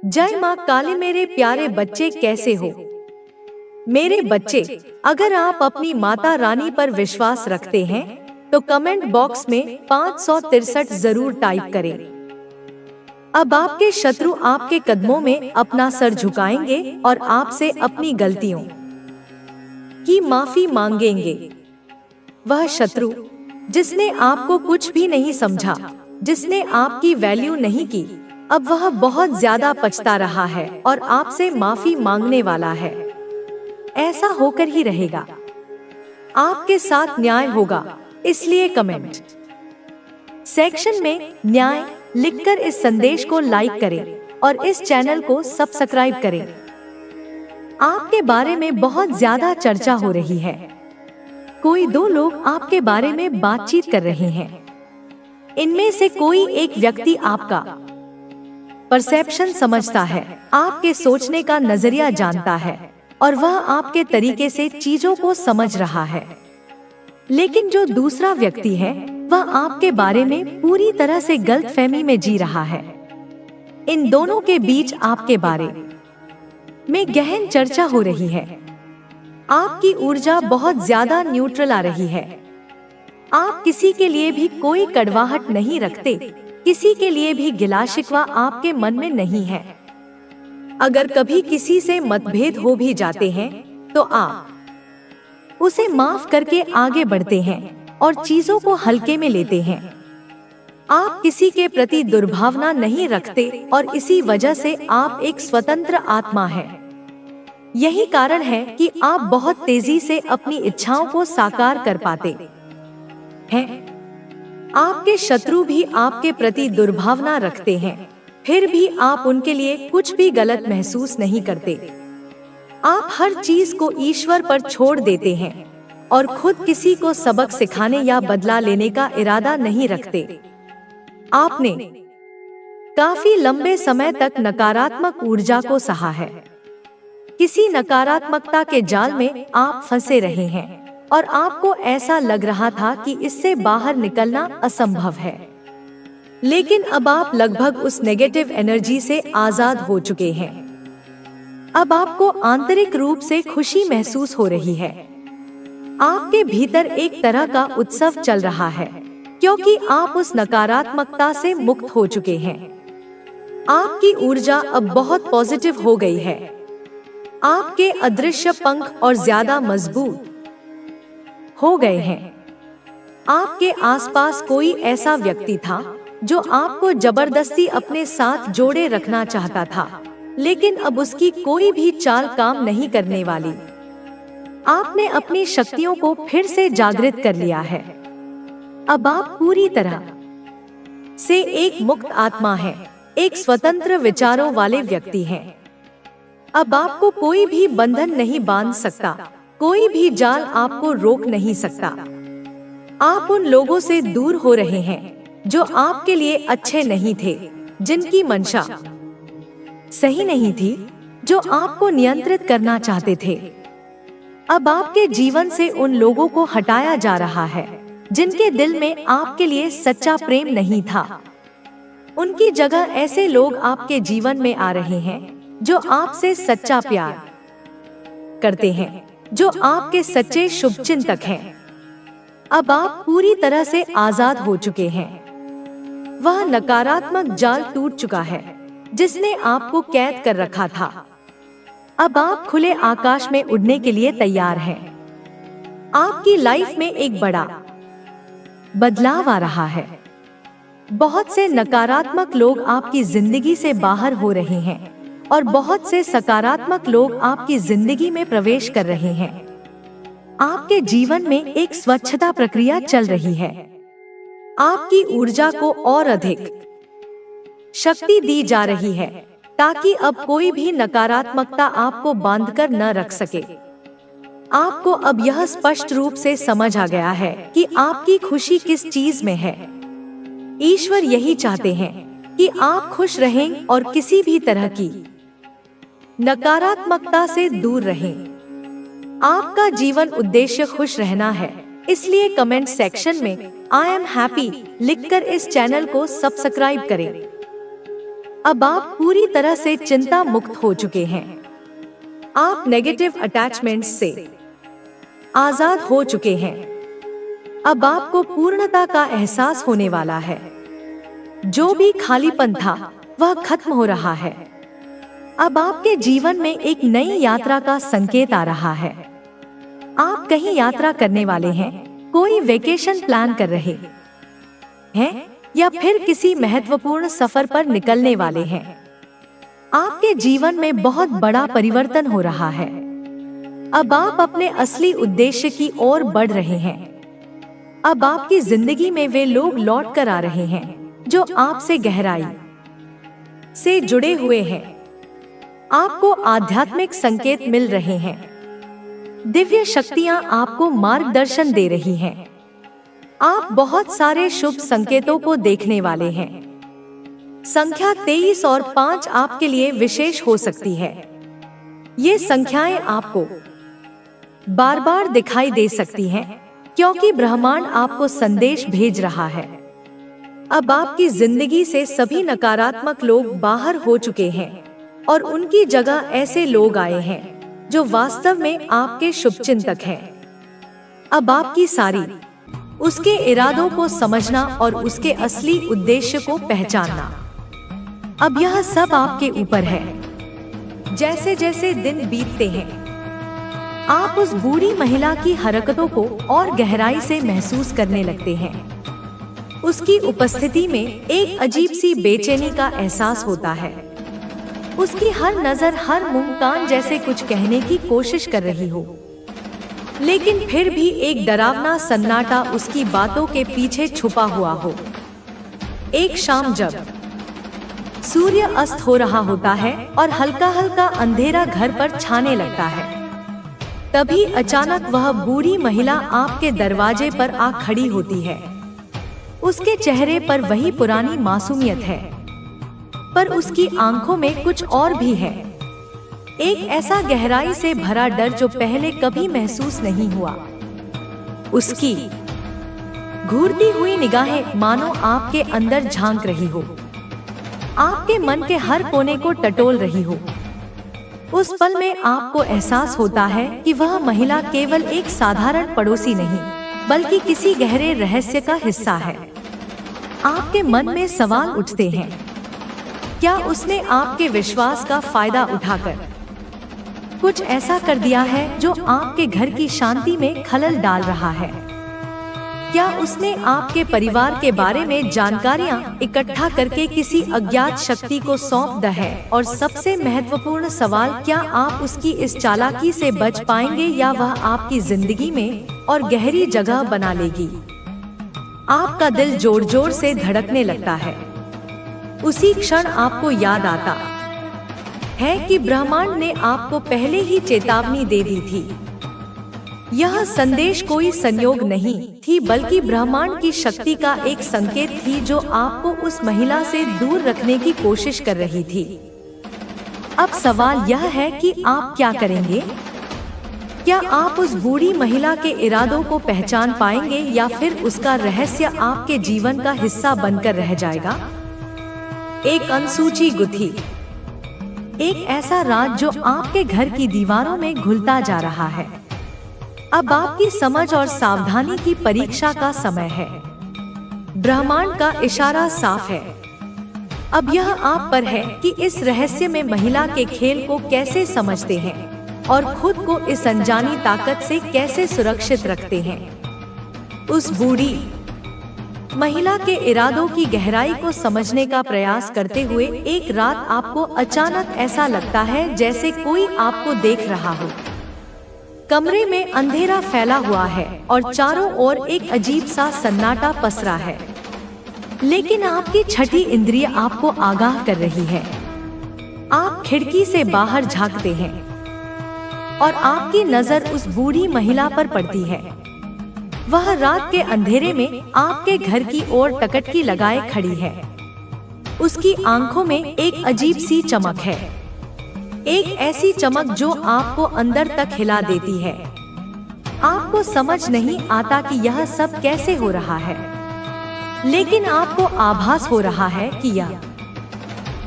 जय माँ काली। मेरे प्यारे बच्चे कैसे हो? मेरे बच्चे, अगर आप अपनी माता रानी पर विश्वास रखते हैं तो कमेंट बॉक्स में 563 जरूर टाइप करें। अब आपके शत्रु आपके कदमों में अपना सर झुकाएंगे और आपसे अपनी गलतियों की माफी मांगेंगे। वह शत्रु जिसने आपको कुछ भी नहीं समझा, जिसने आपकी वैल्यू नहीं की, अब वह बहुत ज्यादा पछता रहा है और आपसे माफी मांगने वाला है। ऐसा होकर ही रहेगा। आपके साथ न्याय होगा, इसलिए कमेंट सेक्शन में न्याय लिखकर इस संदेश को लाइक करें और इस चैनल को सब्सक्राइब करें। आपके बारे में बहुत ज्यादा चर्चा हो रही है। कोई दो लोग आपके बारे में बातचीत कर रहे हैं। इनमें से कोई एक व्यक्ति आपका परसेप्शन समझता है, आपके सोचने का नजरिया जानता है और वह आपके तरीके से चीजों को समझ रहा है। लेकिन जो दूसरा व्यक्ति है वह आपके बारे में पूरी तरह से गलतफहमी में जी रहा है। इन दोनों के बीच आपके बारे में गहन चर्चा हो रही है। आपकी ऊर्जा बहुत ज्यादा न्यूट्रल आ रही है। आप किसी के लिए भी कोई कड़वाहट नहीं रखते, किसी के लिए भी गिला शिकवा आपके मन में नहीं है। अगर कभी किसी से मतभेद हो भी जाते हैं तो आप उसे माफ करके आगे बढ़ते हैं और चीजों को हल्के में लेते हैं। आप किसी के प्रति दुर्भावना नहीं रखते और इसी वजह से आप एक स्वतंत्र आत्मा हैं। यही कारण है कि आप बहुत तेजी से अपनी इच्छाओं को साकार कर पाते हैं। आपके शत्रु भी आपके प्रति दुर्भावना रखते हैं, फिर भी आप उनके लिए कुछ भी गलत महसूस नहीं करते। आप हर चीज को ईश्वर पर छोड़ देते हैं और खुद किसी को सबक सिखाने या बदला लेने का इरादा नहीं रखते। आपने काफी लंबे समय तक नकारात्मक ऊर्जा को सहा है। किसी नकारात्मकता के जाल में आप फंसे रहे हैं और आपको ऐसा लग रहा था कि इससे बाहर निकलना असंभव है। लेकिन अब आप लगभग उस नेगेटिव एनर्जी से आजाद हो चुके हैं। अब आपको आंतरिक रूप से खुशी महसूस हो रही है। आपके भीतर एक तरह का उत्सव चल रहा है क्योंकि आप उस नकारात्मकता से मुक्त हो चुके हैं। आपकी ऊर्जा अब बहुत पॉजिटिव हो गई है। आपके अदृश्य पंख और ज्यादा मजबूत हो गए हैं। आपके आसपास कोई ऐसा व्यक्ति था जो आपको जबरदस्ती अपने साथ जोड़े रखना चाहता था, लेकिन अब उसकी कोई भी चाल काम नहीं करने वाली। आपने अपनी शक्तियों को फिर से जागृत कर लिया है। अब आप पूरी तरह से एक मुक्त आत्मा हैं, एक स्वतंत्र विचारों वाले व्यक्ति हैं। अब आपको कोई भी बंधन नहीं बांध सकता, कोई भी जाल आपको रोक नहीं सकता। आप उन लोगों से दूर हो रहे हैं जो आपके लिए अच्छे नहीं थे, जिनकी मंशा सही नहीं थी, जो आपको नियंत्रित करना चाहते थे। अब आपके जीवन से उन लोगों को हटाया जा रहा है जिनके दिल में आपके लिए सच्चा प्रेम नहीं था। उनकी जगह ऐसे लोग आपके जीवन में आ रहे हैं जो आपसे सच्चा प्यार करते हैं, जो आपके सच्चे शुभचिंतक हैं। अब आप पूरी तरह से आजाद हो चुके हैं। वह नकारात्मक जाल टूट चुका है जिसने आपको कैद कर रखा था। अब आप खुले आकाश में उड़ने के लिए तैयार हैं। आपकी लाइफ में एक बड़ा बदलाव आ रहा है। बहुत से नकारात्मक लोग आपकी जिंदगी से बाहर हो रहे हैं और बहुत से सकारात्मक लोग आपकी जिंदगी में प्रवेश कर रहे हैं। आपके जीवन में एक स्वच्छता प्रक्रिया चल रही है। आपकी ऊर्जा को और अधिक शक्ति दी जा रही है ताकि अब कोई भी नकारात्मकता आपको बांधकर न रख सके। आपको अब यह स्पष्ट रूप से समझ आ गया है कि आपकी खुशी किस चीज में है। ईश्वर यही चाहते हैं कि आप खुश रहें और किसी भी तरह की नकारात्मकता से दूर रहें। आपका जीवन उद्देश्य खुश रहना है, इसलिए कमेंट सेक्शन में आई एम हैप्पी लिखकर इस चैनल को सब्सक्राइब करें। अब आप पूरी तरह से चिंता मुक्त हो चुके हैं। आप नेगेटिव अटैचमेंट्स से आजाद हो चुके हैं। अब आपको पूर्णता का एहसास होने वाला है। जो भी खालीपन था वह खत्म हो रहा है। अब आपके जीवन में एक नई यात्रा का संकेत आ रहा है। आप कहीं यात्रा करने वाले हैं, कोई वेकेशन प्लान कर रहे हैं या फिर किसी महत्वपूर्ण सफर पर निकलने वाले हैं। आपके जीवन में बहुत बड़ा परिवर्तन हो रहा है। अब आप अपने असली उद्देश्य की ओर बढ़ रहे हैं। अब आपकी जिंदगी में वे लोग लौट कर आ रहे हैं जो आपसे गहराई से जुड़े हुए हैं। आपको आध्यात्मिक संकेत मिल रहे हैं। दिव्य शक्तियां आपको मार्गदर्शन दे रही हैं। आप बहुत सारे शुभ संकेतों को देखने वाले हैं। संख्या 23 और 5 आपके लिए विशेष हो सकती है। ये संख्याएं आपको बार बार दिखाई दे सकती हैं क्योंकि ब्रह्मांड आपको संदेश भेज रहा है। अब आपकी जिंदगी से सभी नकारात्मक लोग बाहर हो चुके हैं और उनकी जगह ऐसे लोग आए हैं जो वास्तव में आपके शुभचिंतक हैं। अब आपकी सारी उसके इरादों को समझना और उसके असली उद्देश्य को पहचानना, अब यह सब आपके ऊपर है। जैसे जैसे दिन बीतते हैं, आप उस बूढ़ी महिला की हरकतों को और गहराई से महसूस करने लगते हैं। उसकी उपस्थिति में एक अजीब सी बेचैनी का एहसास होता है। उसकी हर नजर, हर मुंह कान जैसे कुछ कहने की कोशिश कर रही हो, लेकिन फिर भी एक डरावना सन्नाटा उसकी बातों के पीछे छुपा हुआ हो। एक शाम जब सूर्य अस्त हो रहा होता है और हल्का हल्का अंधेरा घर पर छाने लगता है, तभी अचानक वह बूढ़ी महिला आपके दरवाजे पर आ खड़ी होती है। उसके चेहरे पर वही पुरानी मासूमियत है, पर उसकी आंखों में कुछ और भी है। एक ऐसा गहराई से भरा डर जो पहले कभी महसूस नहीं हुआ। उसकी घूरती हुई निगाहें मानो आपके अंदर झांक रही हो, आपके मन के हर कोने को टटोल रही हो। उस पल में आपको एहसास होता है कि वह महिला केवल एक साधारण पड़ोसी नहीं, बल्कि किसी गहरे रहस्य का हिस्सा है। आपके मन में सवाल उठते हैं, क्या उसने आपके विश्वास का फायदा उठाकर कुछ ऐसा कर दिया है जो आपके घर की शांति में खलल डाल रहा है? क्या उसने आपके परिवार के बारे में जानकारियां इकट्ठा करके किसी अज्ञात शक्ति को सौंप दी है? और सबसे महत्वपूर्ण सवाल, क्या आप उसकी इस चालाकी से बच पाएंगे या वह आपकी जिंदगी में और गहरी जगह बना लेगी? आपका दिल जोर जोर से धड़कने लगता है। उसी क्षण आपको याद आता है कि ब्रह्मांड ने आपको पहले ही चेतावनी दे दी थी। यह संदेश कोई संयोग नहीं थी, बल्कि ब्रह्मांड की शक्ति का एक संकेत थी जो आपको उस महिला से दूर रखने की कोशिश कर रही थी। अब सवाल यह है कि आप क्या करेंगे? क्या आप उस बूढ़ी महिला के इरादों को पहचान पाएंगे या फिर उसका रहस्य आपके जीवन का हिस्सा बनकर रह जाएगा? एक अनसूची गुत्थी, एक ऐसा राज जो आपके घर की दीवारों में घुलता जा रहा है। अब आपकी समझ और सावधानी की परीक्षा का समय है। ब्रह्मांड का इशारा साफ है। अब यह आप पर है कि इस रहस्य में महिला के खेल को कैसे समझते हैं और खुद को इस अनजानी ताकत से कैसे सुरक्षित रखते हैं। उस बूढ़ी महिला के इरादों की गहराई को समझने का प्रयास करते हुए एक रात आपको अचानक ऐसा लगता है जैसे कोई आपको देख रहा हो। कमरे में अंधेरा फैला हुआ है और चारों ओर एक अजीब सा सन्नाटा पसरा है, लेकिन आपकी छठी इंद्रिय आपको आगाह कर रही है। आप खिड़की से बाहर झांकते हैं और आपकी नजर उस बूढ़ी महिला पर पड़ती है। वह रात के अंधेरे में आपके घर की ओर टकटकी लगाए खड़ी है। उसकी आंखों में एक अजीब सी चमक है, एक ऐसी चमक जो आपको अंदर तक हिला देती है। आपको समझ नहीं आता कि यह सब कैसे हो रहा है, लेकिन आपको आभास हो रहा है कि यह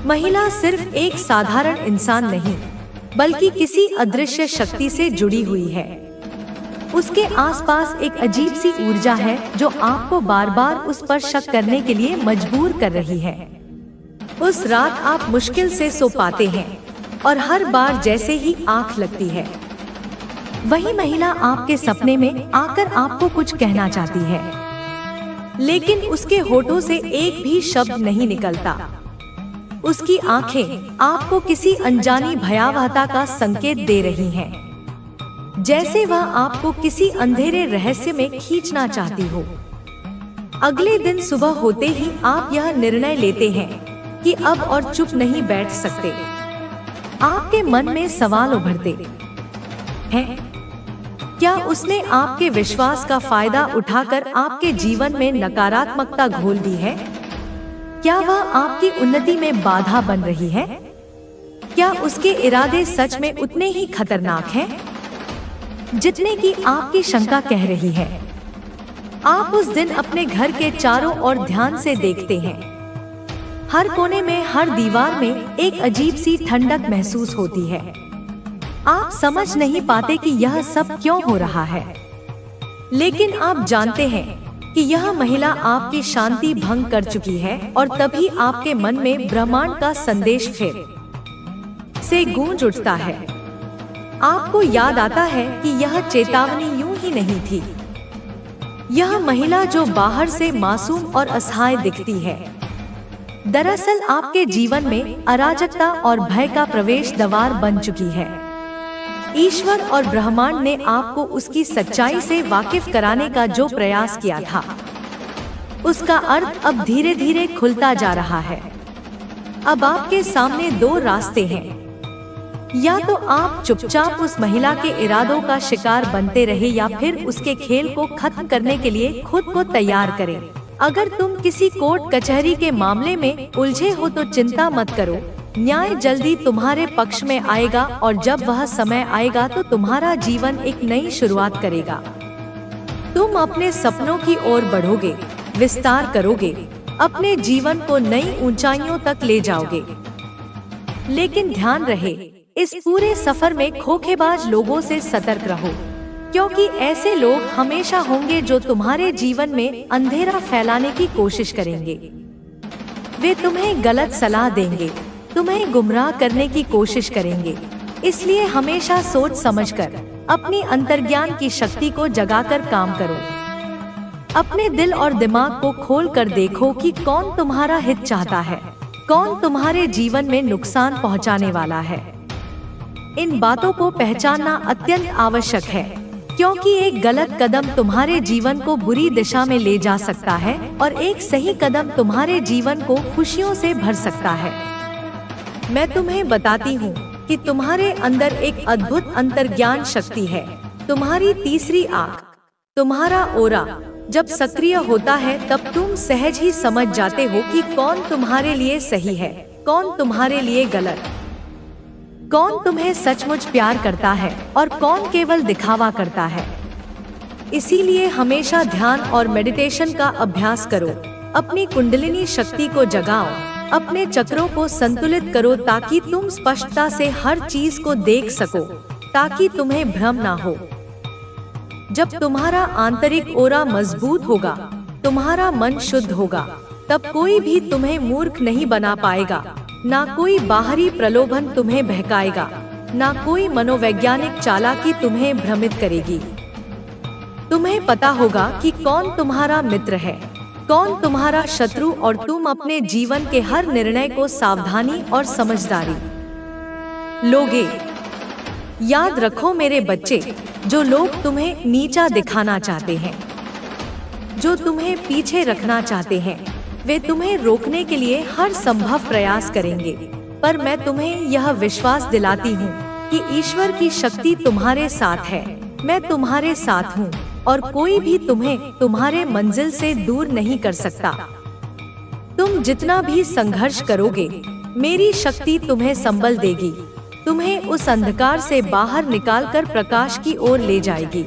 महिला सिर्फ एक साधारण इंसान नहीं, बल्कि किसी अदृश्य शक्ति से जुड़ी हुई है। उसके आसपास एक अजीब सी ऊर्जा है जो आपको बार बार उस पर शक करने के लिए मजबूर कर रही है। उस रात आप मुश्किल से सो पाते हैं और हर बार जैसे ही आंख लगती है, वही महिला आपके सपने में आकर आपको कुछ कहना चाहती है, लेकिन उसके होठों से एक भी शब्द नहीं निकलता। उसकी आंखें आपको किसी अनजानी भयावहता का संकेत दे रही हैं, जैसे वह आपको किसी अंधेरे रहस्य में खींचना चाहती हो। अगले दिन सुबह होते ही आप यह निर्णय लेते हैं कि अब और चुप नहीं बैठ सकते। आपके मन में सवाल उभरते हैं, क्या उसने आपके विश्वास का फायदा उठाकर आपके जीवन में नकारात्मकता घोल दी है? क्या वह आपकी उन्नति में बाधा बन रही है? क्या उसके इरादे सच में उतने ही खतरनाक हैं, जितने की आपकी शंका कह रही है? आप उस दिन अपने घर के चारों ओर ध्यान से देखते हैं। हर कोने में, हर दीवार में एक अजीब सी ठंडक महसूस होती है। आप समझ नहीं पाते कि यह सब क्यों हो रहा है, लेकिन आप जानते हैं कि यह महिला आपकी शांति भंग कर चुकी है, और तभी आपके मन में ब्रह्मांड का संदेश फिर से गूंज उठता है। आपको याद आता है कि यह चेतावनी यूं ही नहीं थी। यह महिला जो बाहर से मासूम और असहाय दिखती है, दरअसल आपके जीवन में अराजकता और भय का प्रवेश द्वार बन चुकी है। ईश्वर और ब्रह्मांड ने आपको उसकी सच्चाई से वाकिफ कराने का जो प्रयास किया था, उसका अर्थ अब धीरे धीरे खुलता जा रहा है। अब आपके सामने दो रास्ते हैं। या तो आप चुपचाप उस महिला के इरादों का शिकार बनते रहे, या फिर उसके खेल को खत्म करने के लिए खुद को तैयार करें। अगर तुम किसी कोर्ट कचहरी के मामले में उलझे हो तो चिंता मत करो, न्याय जल्दी तुम्हारे पक्ष में आएगा, और जब वह समय आएगा तो तुम्हारा जीवन एक नई शुरुआत करेगा। तुम अपने सपनों की ओर बढ़ोगे, विस्तार करोगे, अपने जीवन को नई ऊंचाइयों तक ले जाओगे। लेकिन ध्यान रहे, इस पूरे सफर में धोखेबाज लोगों से सतर्क रहो, क्योंकि ऐसे लोग हमेशा होंगे जो तुम्हारे जीवन में अंधेरा फैलाने की कोशिश करेंगे। वे तुम्हें गलत सलाह देंगे, तुम्हें गुमराह करने की कोशिश करेंगे। इसलिए हमेशा सोच समझकर अपनी अंतर्ज्ञान की शक्ति को जगाकर काम करो। अपने दिल और दिमाग को खोल कर देखो कि कौन तुम्हारा हित चाहता है, कौन तुम्हारे जीवन में नुकसान पहुंचाने वाला है। इन बातों को पहचानना अत्यंत आवश्यक है, क्योंकि एक गलत कदम तुम्हारे जीवन को बुरी दिशा में ले जा सकता है, और एक सही कदम तुम्हारे जीवन को खुशियों से भर सकता है। मैं तुम्हें बताती हूँ कि तुम्हारे अंदर एक अद्भुत अंतर्ज्ञान शक्ति है। तुम्हारी तीसरी आँख, तुम्हारा ओरा जब सक्रिय होता है, तब तुम सहज ही समझ जाते हो कि कौन तुम्हारे लिए सही है, कौन तुम्हारे लिए गलत, कौन तुम्हें सचमुच प्यार करता है और कौन केवल दिखावा करता है। इसीलिए हमेशा ध्यान और मेडिटेशन का अभ्यास करो। अपनी कुंडलिनी शक्ति को जगाओ, अपने चक्रों को संतुलित करो, ताकि तुम स्पष्टता से हर चीज को देख सको, ताकि तुम्हें भ्रम ना हो। जब तुम्हारा आंतरिक ओरा मजबूत होगा, तुम्हारा मन शुद्ध होगा, तब कोई भी तुम्हें मूर्ख नहीं बना पाएगा। ना कोई बाहरी प्रलोभन तुम्हें बहकाएगा, ना कोई मनोवैज्ञानिक चालाकी तुम्हें भ्रमित करेगी। तुम्हें पता होगा कि कौन तुम्हारा मित्र है, कौन तुम्हारा शत्रु, और तुम अपने जीवन के हर निर्णय को सावधानी और समझदारी लोगे। याद रखो मेरे बच्चे, जो लोग तुम्हें नीचा दिखाना चाहते हैं, जो तुम्हें पीछे रखना चाहते हैं, वे तुम्हें रोकने के लिए हर संभव प्रयास करेंगे। पर मैं तुम्हें यह विश्वास दिलाती हूँ कि ईश्वर की शक्ति तुम्हारे साथ है। मैं तुम्हारे साथ हूँ, और कोई भी तुम्हें तुम्हारे मंजिल से दूर नहीं कर सकता। तुम जितना भी संघर्ष करोगे, मेरी शक्ति तुम्हें संबल देगी, तुम्हें उस अंधकार से बाहर निकालकर प्रकाश की ओर ले जाएगी।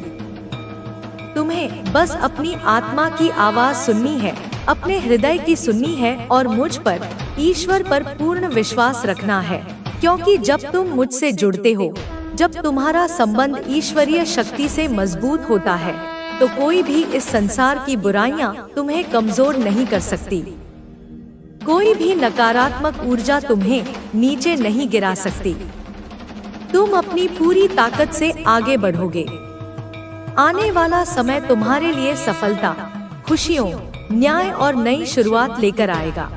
तुम्हें बस अपनी आत्मा की आवाज सुननी है, अपने हृदय की सुननी है, और मुझ पर ईश्वर पर पूर्ण विश्वास रखना है, क्योंकि जब तुम मुझसे जुड़ते हो, जब तुम्हारा संबंध ईश्वरीय शक्ति से मजबूत होता है, तो कोई भी इस संसार की बुराइयां तुम्हें कमजोर नहीं कर सकती। कोई भी नकारात्मक ऊर्जा तुम्हें नीचे नहीं गिरा सकती। तुम अपनी पूरी ताकत से आगे बढ़ोगे। आने वाला समय तुम्हारे लिए सफलता, खुशियों, न्याय और नई शुरुआत लेकर आएगा।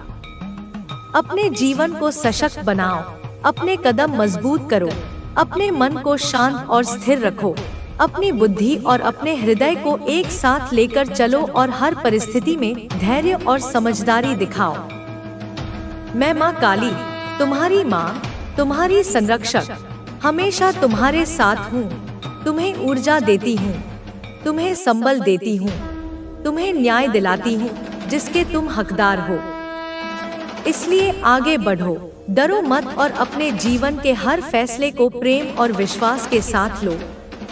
अपने जीवन को सशक्त बनाओ, अपने कदम मजबूत करो, अपने मन को शांत और स्थिर रखो, अपनी बुद्धि और अपने हृदय को एक साथ लेकर चलो और हर परिस्थिति में धैर्य और समझदारी दिखाओ। मैं माँ काली, तुम्हारी माँ, तुम्हारी संरक्षक, हमेशा तुम्हारे साथ हूँ। तुम्हें ऊर्जा देती हूँ, तुम्हें संबल देती हूँ, तुम्हें न्याय दिलाती हूँ जिसके तुम हकदार हो। इसलिए आगे बढ़ो, डरो मत और अपने जीवन के हर फैसले को प्रेम और विश्वास के साथ लो,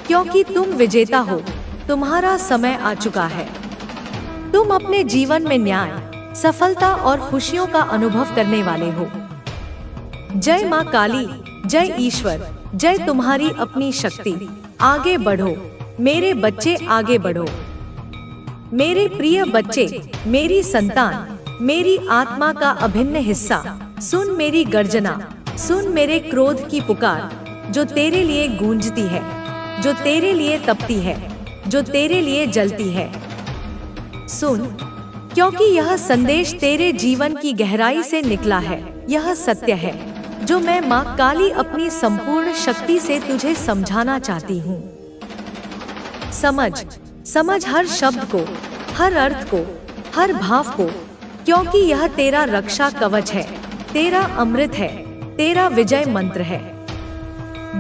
क्योंकि तुम विजेता हो। तुम्हारा समय आ चुका है। तुम अपने जीवन में न्याय, सफलता और खुशियों का अनुभव करने वाले हो। जय माँ काली, जय ईश्वर, जय तुम्हारी अपनी शक्ति। आगे बढ़ो मेरे बच्चे, आगे बढ़ो मेरे प्रिय बच्चे, मेरी संतान, मेरी आत्मा का अभिन्न हिस्सा। सुन मेरी गर्जना, सुन मेरे क्रोध की पुकार, जो तेरे लिए गूंजती है, जो तेरे लिए तपती है, जो तेरे लिए जलती है। सुन, क्योंकि यह संदेश तेरे जीवन की गहराई से निकला है। यह सत्य है जो मैं माँ काली अपनी संपूर्ण शक्ति से तुझे समझाना चाहती हूँ। समझ हर शब्द को, हर अर्थ को, हर भाव को, क्योंकि यह तेरा रक्षा कवच है, तेरा अमृत है, तेरा विजय मंत्र है।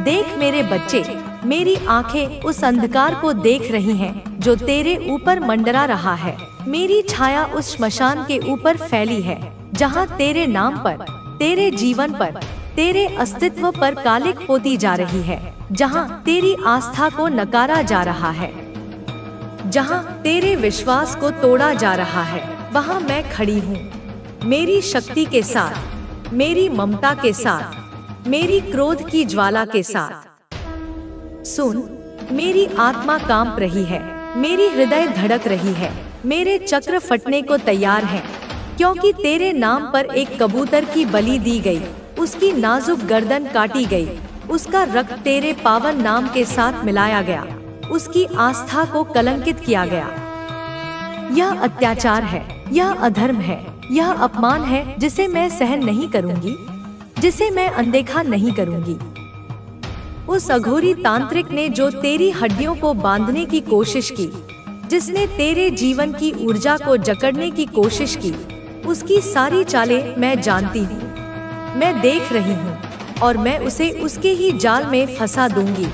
देख मेरे बच्चे, मेरी आंखें उस अंधकार को देख रही हैं जो तेरे ऊपर मंडरा रहा है। मेरी छाया उस श्मशान के ऊपर फैली है जहाँ तेरे नाम पर, तेरे जीवन पर, तेरे अस्तित्व पर कालिक होती जा रही है, जहाँ तेरी आस्था को नकारा जा रहा है, जहाँ तेरे विश्वास को तोड़ा जा रहा है, वहाँ मैं खड़ी हूँ, मेरी शक्ति के साथ, मेरी ममता के साथ, मेरी क्रोध की ज्वाला के साथ। सुन, मेरी आत्मा कांप रही है, मेरी हृदय धड़क रही है, मेरे चक्र फटने को तैयार हैं, क्योंकि तेरे नाम पर एक कबूतर की बलि दी गई, उसकी नाजुक गर्दन काटी गई, उसका रक्त तेरे पावन नाम के साथ मिलाया गया, उसकी आस्था को कलंकित किया गया। यह अत्याचार है, यह अधर्म है, यह अपमान है जिसे मैं सहन नहीं करूंगी, जिसे मैं अनदेखा नहीं करूंगी। उस अघोरी तांत्रिक ने जो तेरी हड्डियों को बांधने की कोशिश की, जिसने तेरे जीवन की ऊर्जा को जकड़ने की कोशिश की, उसकी सारी चालें मैं जानती हूँ, मैं देख रही हूँ, और मैं उसे उसके ही जाल में फंसा दूंगी।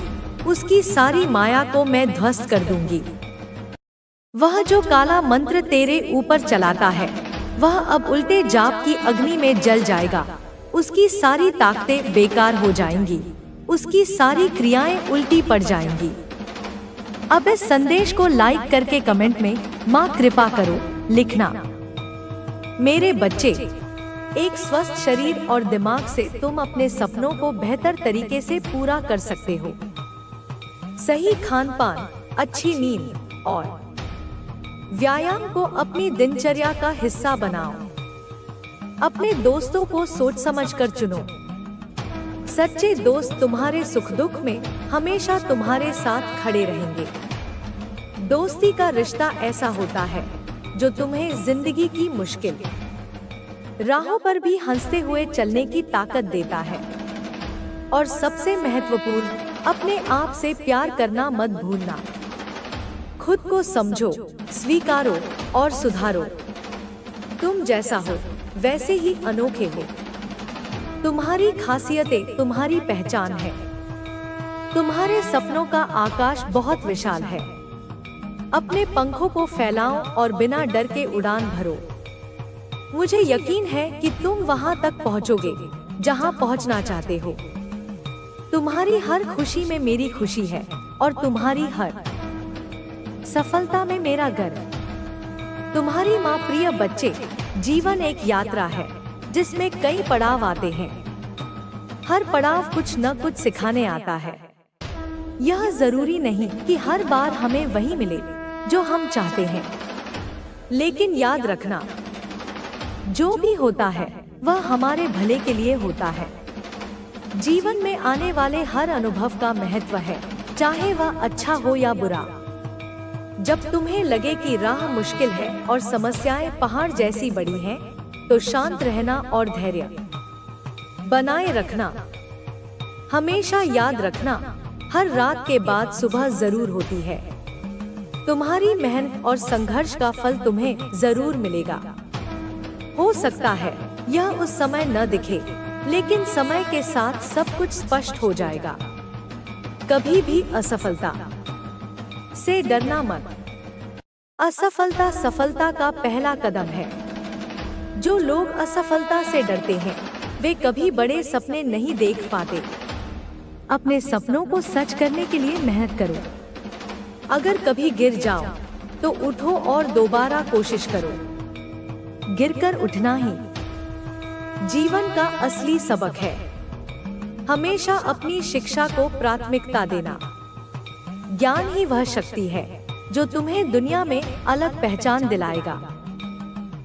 उसकी सारी माया को मैं ध्वस्त कर दूंगी। वह जो काला मंत्र तेरे ऊपर चलाता है, वह अब उल्टे जाप की अग्नि में जल जाएगा। उसकी सारी ताकतें बेकार हो जाएंगी, उसकी सारी क्रियाएं उल्टी पड़ जाएंगी। अब इस संदेश को लाइक करके कमेंट में माँ कृपा करो लिखना। मेरे बच्चे, एक स्वस्थ शरीर और दिमाग से तुम अपने सपनों को बेहतर तरीके से पूरा कर सकते हो। सही खान-पान, अच्छी नींद और व्यायाम को अपनी दिनचर्या का हिस्सा बनाओ। अपने दोस्तों को सोच समझकर चुनो। सच्चे दोस्त तुम्हारे सुख दुख में हमेशा तुम्हारे साथ खड़े रहेंगे। दोस्ती का रिश्ता ऐसा होता है जो तुम्हें जिंदगी की मुश्किल राहों पर भी हंसते हुए चलने की ताकत देता है। और सबसे महत्वपूर्ण, अपने आप से प्यार करना मत भूलना। खुद को समझो, स्वीकारो और सुधारो। तुम जैसा हो वैसे ही अनोखे हो। तुम्हारी खासियतें तुम्हारी पहचान है। तुम्हारे सपनों का आकाश बहुत विशाल है। अपने पंखों को फैलाओ और बिना डर के उड़ान भरो। मुझे यकीन है कि तुम वहां तक पहुंचोगे जहां पहुंचना चाहते हो। तुम्हारी हर खुशी में मेरी खुशी है और तुम्हारी हर सफलता में मेरा गर्व। तुम्हारी माँ प्रिय बच्चे, जीवन एक यात्रा है, जिसमें कई पड़ाव आते हैं। हर पड़ाव कुछ न कुछ सिखाने आता है। यह जरूरी नहीं कि हर बार हमें वही मिले जो हम चाहते हैं, लेकिन याद रखना, जो भी होता है वह हमारे भले के लिए होता है। जीवन में आने वाले हर अनुभव का महत्व है, चाहे वह अच्छा हो या बुरा। जब तुम्हें लगे कि राह मुश्किल है और समस्याएं पहाड़ जैसी बड़ी हैं, तो शांत रहना और धैर्य बनाए रखना। हमेशा याद रखना, हर रात के बाद सुबह जरूर होती है। तुम्हारी मेहनत और संघर्ष का फल तुम्हें जरूर मिलेगा। हो सकता है यह उस समय न दिखे, लेकिन समय के साथ सब कुछ स्पष्ट हो जाएगा। कभी भी असफलता से डरना मत। असफलता सफलता का पहला कदम है। जो लोग असफलता से डरते हैं, वे कभी बड़े सपने नहीं देख पाते। अपने सपनों को सच करने के लिए मेहनत करो। अगर कभी गिर जाओ तो उठो और दोबारा कोशिश करो। गिरकर उठना ही जीवन का असली सबक है। हमेशा अपनी शिक्षा को प्राथमिकता देना। ज्ञान ही वह शक्ति है जो तुम्हें दुनिया में अलग पहचान दिलाएगा।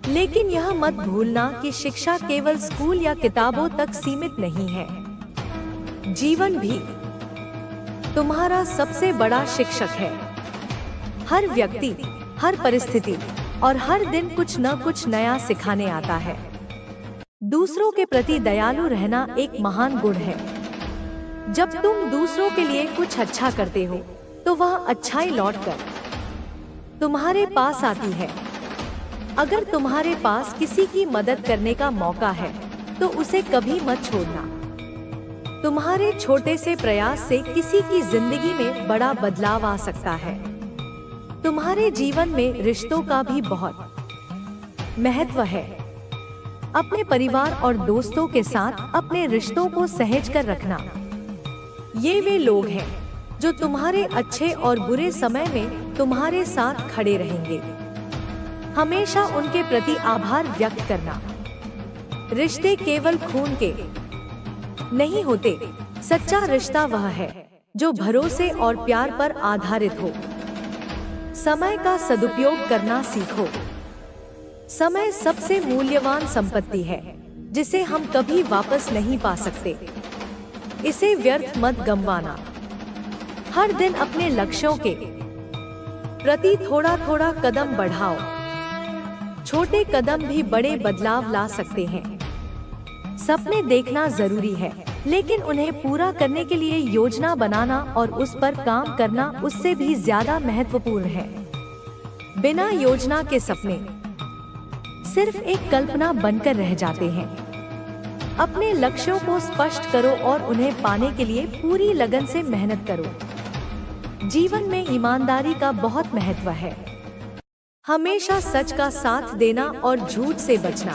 लेकिन यह मत भूलना कि शिक्षा केवल स्कूल या किताबों तक सीमित नहीं है। जीवन भी तुम्हारा सबसे बड़ा शिक्षक है। हर व्यक्ति, हर परिस्थिति और हर दिन कुछ न कुछ नया सिखाने आता है। दूसरों के प्रति दयालु रहना एक महान गुण है। जब तुम दूसरों के लिए कुछ अच्छा करते हो, तो वह अच्छाई लौटकर तुम्हारे पास आती है। अगर तुम्हारे पास किसी की मदद करने का मौका है, तो उसे कभी मत छोड़ना। तुम्हारे छोटे से प्रयास से किसी की जिंदगी में बड़ा बदलाव आ सकता है। तुम्हारे जीवन में रिश्तों का भी बहुत महत्व है। अपने परिवार और दोस्तों के साथ अपने रिश्तों को सहेज कर रखना। ये वे लोग हैं जो तुम्हारे अच्छे और बुरे समय में तुम्हारे साथ खड़े रहेंगे। हमेशा उनके प्रति आभार व्यक्त करना। रिश्ते केवल खून के नहीं होते। सच्चा रिश्ता वह है जो भरोसे और प्यार पर आधारित हो। समय का सदुपयोग करना सीखो। समय सबसे मूल्यवान संपत्ति है, जिसे हम कभी वापस नहीं पा सकते। इसे व्यर्थ मत गंवाना। हर दिन अपने लक्ष्यों के प्रति थोड़ा थोड़ा कदम बढ़ाओ। छोटे कदम भी बड़े बदलाव ला सकते हैं। सपने देखना जरूरी है, लेकिन उन्हें पूरा करने के लिए योजना बनाना और उस पर काम करना उससे भी ज्यादा महत्वपूर्ण है। बिना योजना के सपने सिर्फ एक कल्पना बनकर रह जाते हैं। अपने लक्ष्यों को स्पष्ट करो और उन्हें पाने के लिए पूरी लगन से मेहनत करो। जीवन में ईमानदारी का बहुत महत्व है। हमेशा सच का साथ देना और झूठ से बचना।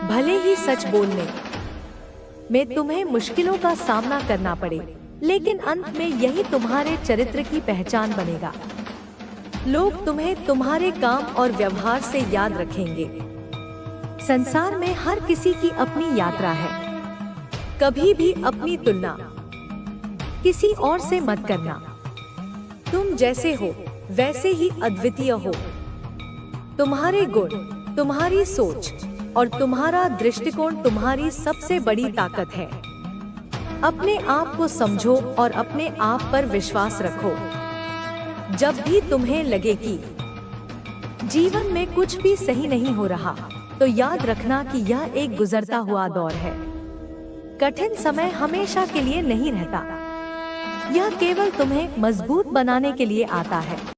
भले ही सच बोलने में तुम्हें मुश्किलों का सामना करना पड़े, लेकिन अंत में यही तुम्हारे चरित्र की पहचान बनेगा। लोग तुम्हें तुम्हारे काम और व्यवहार से याद रखेंगे। संसार में हर किसी की अपनी यात्रा है। कभी भी अपनी तुलना किसी और से मत करना। तुम जैसे हो वैसे ही अद्वितीय हो। तुम्हारे गुण, तुम्हारी सोच और तुम्हारा दृष्टिकोण तुम्हारी सबसे बड़ी ताकत है। अपने आप को समझो और अपने आप पर विश्वास रखो। जब भी तुम्हें लगे कि जीवन में कुछ भी सही नहीं हो रहा, तो याद रखना कि यह एक गुजरता हुआ दौर है। कठिन समय हमेशा के लिए नहीं रहता। यह केवल तुम्हें मजबूत बनाने के लिए आता है।